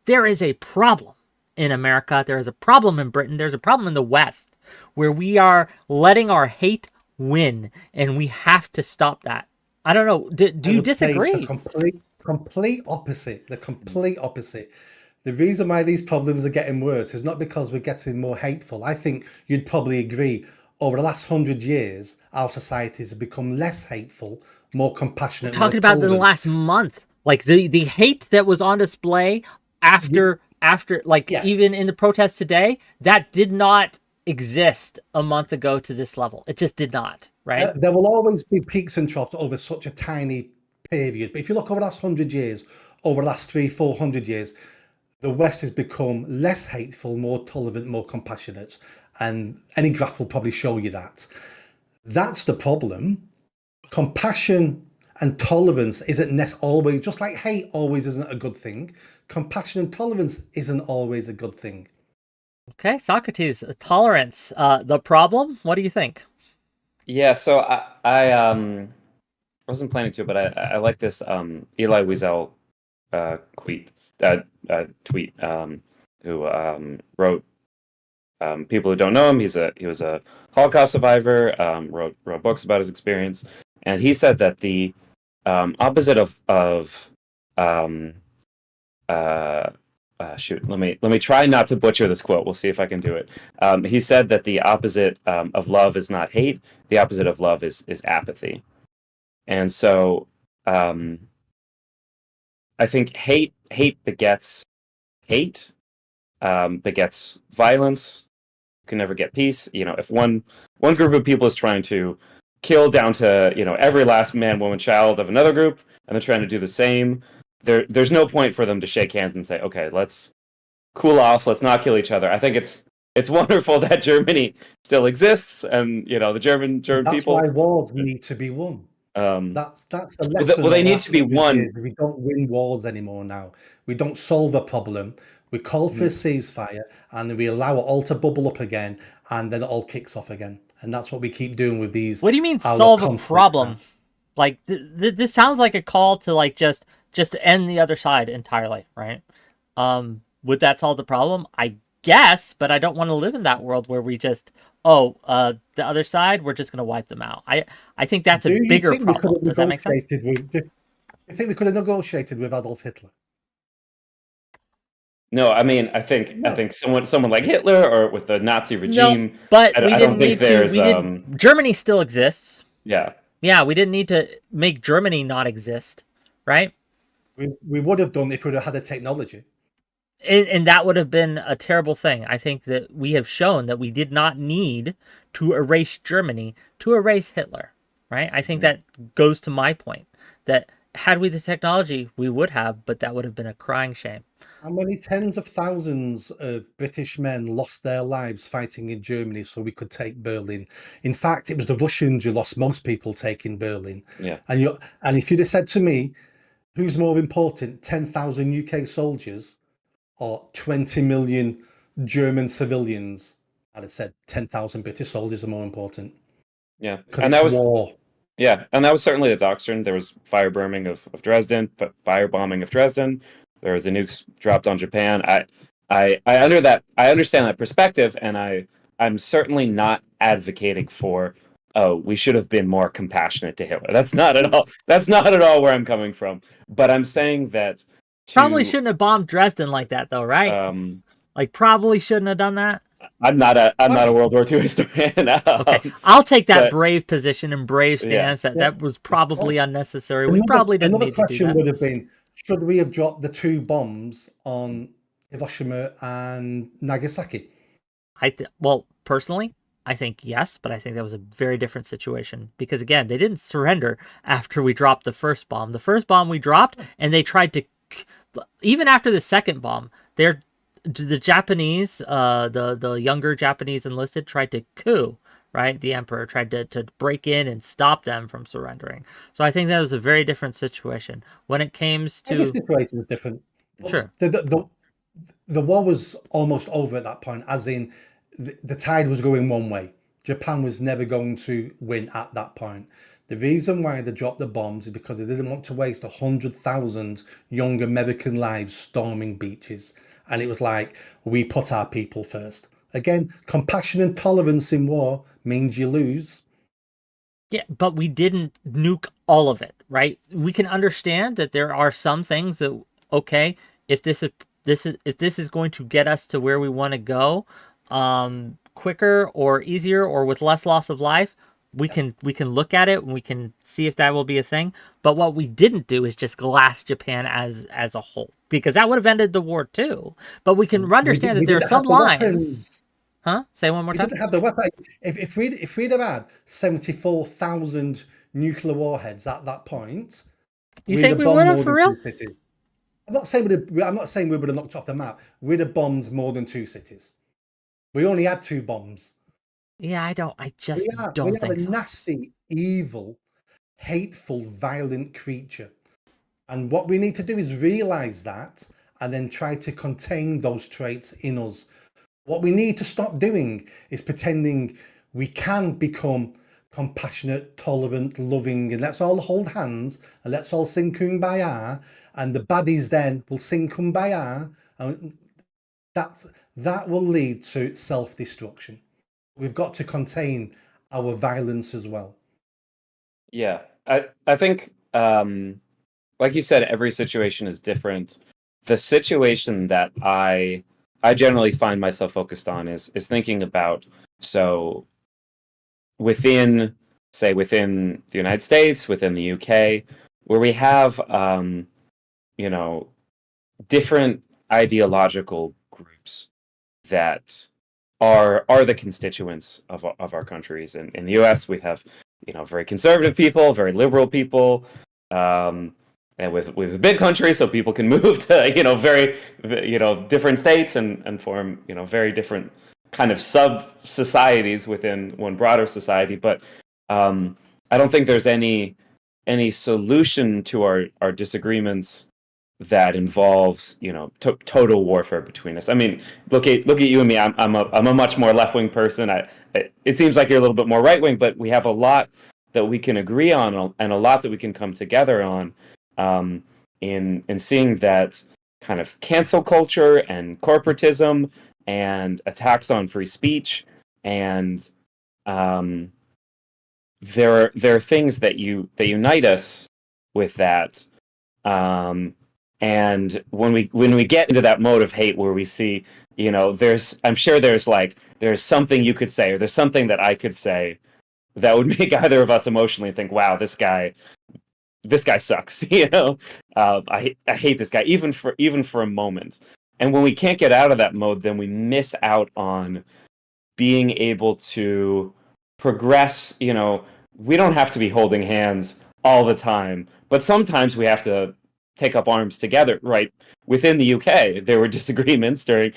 there is a problem in America. There is a problem in Britain. There's a problem in the West where we are letting our hate win, and we have to stop that. I don't know. Do I you would say it's the disagree? complete opposite. The complete opposite. The reason why these problems are getting worse is not because we're getting more hateful. I think you'd probably agree over the last 100 years, our societies have become less hateful, more We're compassionate, more talking about in the tolerant. last month, like the hate that was on display after like Yeah, even in the protests today, that did not exist a month ago to this level. It just did not, right? there will always be peaks and troughs over such a tiny period. But if you look over the last 100 years, over the last 300-400 years, the West has become less hateful, more tolerant, more compassionate. And any graph will probably show you that. That's the problem. Compassion and tolerance isn't always, just like hate always isn't a good thing. Compassion and tolerance isn't always a good thing. Okay, Socrates, tolerance. The problem. What do you think? Yeah, so I wasn't planning to, but I like this Eli Wiesel tweet tweet who wrote, people who don't know him, he was a Holocaust survivor, wrote books about his experience, and he said that the opposite of shoot, let me try not to butcher this quote. We'll see if I can do it. He said that the opposite of love is not hate. The opposite of love is apathy. And so I think hate begets hate, begets violence. Can never get peace. You know, if one group of people is trying to kill down to, you know, every last man, woman, child of another group, and they're trying to do the same, there's no point for them to shake hands and say, okay, let's cool off, let's not kill each other. I think it's wonderful that Germany still exists, and you know the German That's people. why wars need to be won. That's the lesson Well, they of the need last to be 100 years. won. We don't win wars anymore now. We don't solve a problem. We call for a ceasefire and then we allow it all to bubble up again, and then it all kicks off again. And that's what we keep doing with What do you mean our solve a conflicts now. problem? Like this sounds like a call to like just end the other side entirely, right? Would that solve the problem? I guess, but I don't want to live in that world where we just the other side, we're just going to wipe them out. I think that's a Do you bigger think we could problem. have Does that make sense? negotiated with? Do you think we could have negotiated with Adolf Hitler? No, I mean, I think someone like Hitler or with the Nazi No, regime. but we I didn't don't think need to. there's We didn't. Germany still exists. yeah. Yeah, we didn't need to make Germany not exist, right? We would have done if we'd have had the technology. And that would have been a terrible thing. I think that we have shown that we did not need to erase Germany to erase Hitler, right? I think that goes to my point that had we the technology, we would have, but that would have been a crying shame. How many tens of thousands of British men lost their lives fighting in Germany so we could take Berlin? In fact, it was the Russians who lost most people taking Berlin. Yeah. And if you'd have said to me, who's more important, 10,000 UK soldiers or 20 million German civilians, I'd have said 10,000 British soldiers are more important. Yeah. Because And it's that was war. Yeah, and that was certainly the doctrine. There was firebombing of Dresden, firebombing of Dresden. There was the nukes dropped on Japan. I understand that perspective, and I'm certainly not advocating for, oh, we should have been more compassionate to Hitler. That's not at all where I'm coming from. But I'm saying that Probably shouldn't have bombed Dresden like that, though, right? Like, probably shouldn't have done that. I'm not a World War II historian. Okay, I'll take that but- brave position and brave stance that was probably unnecessary. We probably didn't need to do question that. would have been, should we have dropped the 2 bombs on Hiroshima and Nagasaki? Well, personally, I think yes, but I think that was a very different situation because again, they didn't surrender after we dropped the first bomb. The first bomb we dropped, and they tried to, even after the second bomb, the Japanese, the younger Japanese enlisted tried to coup, right? The emperor tried to break in and stop them from surrendering. So I think that was a very different situation. When it came to... Every situation was different. Sure. The war was almost over at that point, as in the tide was going one way. Japan was never going to win at that point. The reason why they dropped the bombs is because they didn't want to waste 100,000 young American lives storming beaches. And it was like, we put our people first. Again, compassion and tolerance in war means you lose. Yeah, but we didn't nuke all of it, right? We can understand that there are some things that, okay, if this is going to get us to where we want to go, quicker or easier or with less loss of life, we can look at it and we can see if that will be a thing. But what we didn't do is just glass Japan as a whole, because that would have ended the war too. But we can understand that We there are didn't have some the lines. weapons. Huh? Say one more We time. didn't have the weapon. If we'd have had 74,000 nuclear warheads at that point, You we'd think have we would bombed have more for than real? two cities. I'm not saying we would have knocked off the map. We'd have bombed more than two cities. We only had two bombs. Yeah, I We just are we don't are a think so. nasty, evil, hateful, violent creature. And what we need to do is realize that and then try to contain those traits in us. What we need to stop doing is pretending we can become compassionate, tolerant, loving, and let's all hold hands and let's all sing Kumbaya. And the baddies then will sing Kumbaya. And that will lead to self-destruction. We've got to contain our violence as well. Yeah, I think like you said, every situation is different. The situation that I generally find myself focused on is thinking about, so within, say, within the United States, within the UK, where we have you know, different ideological groups that are the constituents of our countries. In the US, we have, very conservative people, very liberal people, and with a big country, so people can move to, very, different states and form, very different kind of sub societies within one broader society. But I don't think there's any solution to our disagreements that involves, total warfare between us. I mean, look at you and me. I'm a much more left wing person. It seems like you're a little bit more right wing, but we have a lot that we can agree on and a lot that we can come together on, in seeing that kind of cancel culture and corporatism and attacks on free speech, and there are things that unite us with that. And when we get into that mode of hate where we see, I'm sure there's something you could say, or there's something that I could say that would make either of us emotionally think, wow, this guy sucks. I hate this guy, even for a moment. And when we can't get out of that mode, then we miss out on being able to progress. We don't have to be holding hands all the time, but sometimes we have to take up arms together. Right, within the UK, there were disagreements during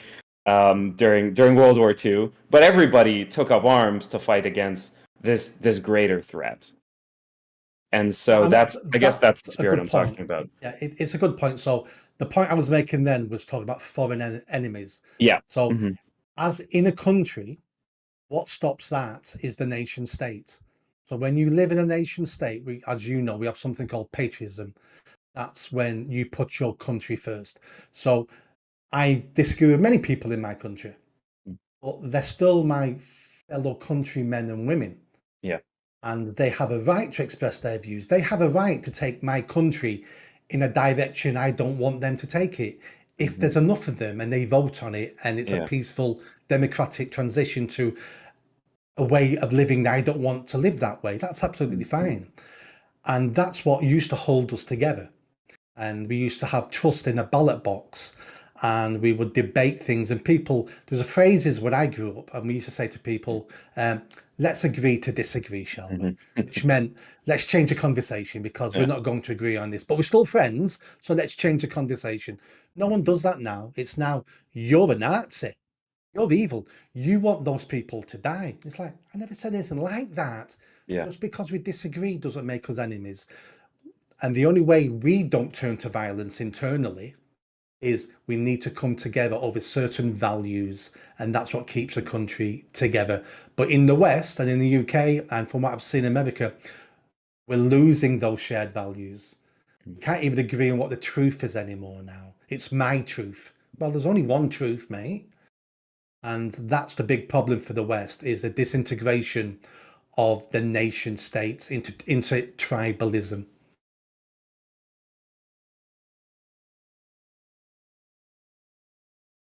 World War II, but everybody took up arms to fight against this greater threat. And so And I guess that's that's the a spirit good I'm point. talking about. Yeah, it's a good point. So the point I was making then was talking about foreign enemies. Yeah. So Hmm. as in a country, what stops that is the nation state. So when you live in a nation state, as you know, we have something called patriotism. That's when you put your country first. So I disagree with many people in my country, but they're still my fellow countrymen and women. Yeah. And they have a right to express their views. They have a right to take my country in a direction I don't want them to take it. If Hmm. there's enough of them and they vote on it and it's a Yeah. peaceful democratic transition to a way of living that I don't want to live that way, that's absolutely fine. And that's what used to hold us together. And we used to have trust in a ballot box, and we would debate things. And people, there was phrases when I grew up, and we used to say to people, let's agree to disagree, shall we? Hmm. Which meant let's change the conversation because we're Yeah. not going to agree on this, but we're still friends, so let's change the conversation. No one does that now. It's now, you're a Nazi, you're evil, you want those people to die. It's like, I never said anything like that. Yeah. Just because we disagree doesn't make us enemies. And the only way we don't turn to violence internally is we need to come together over certain values, and that's what keeps a country together. But in the West and in the UK, and from what I've seen in America, We're losing those shared values. We can't even agree on what the truth is anymore now. It's my truth. Well, there's only one truth, mate. And that's the big problem for the West, is the disintegration of the nation states into tribalism.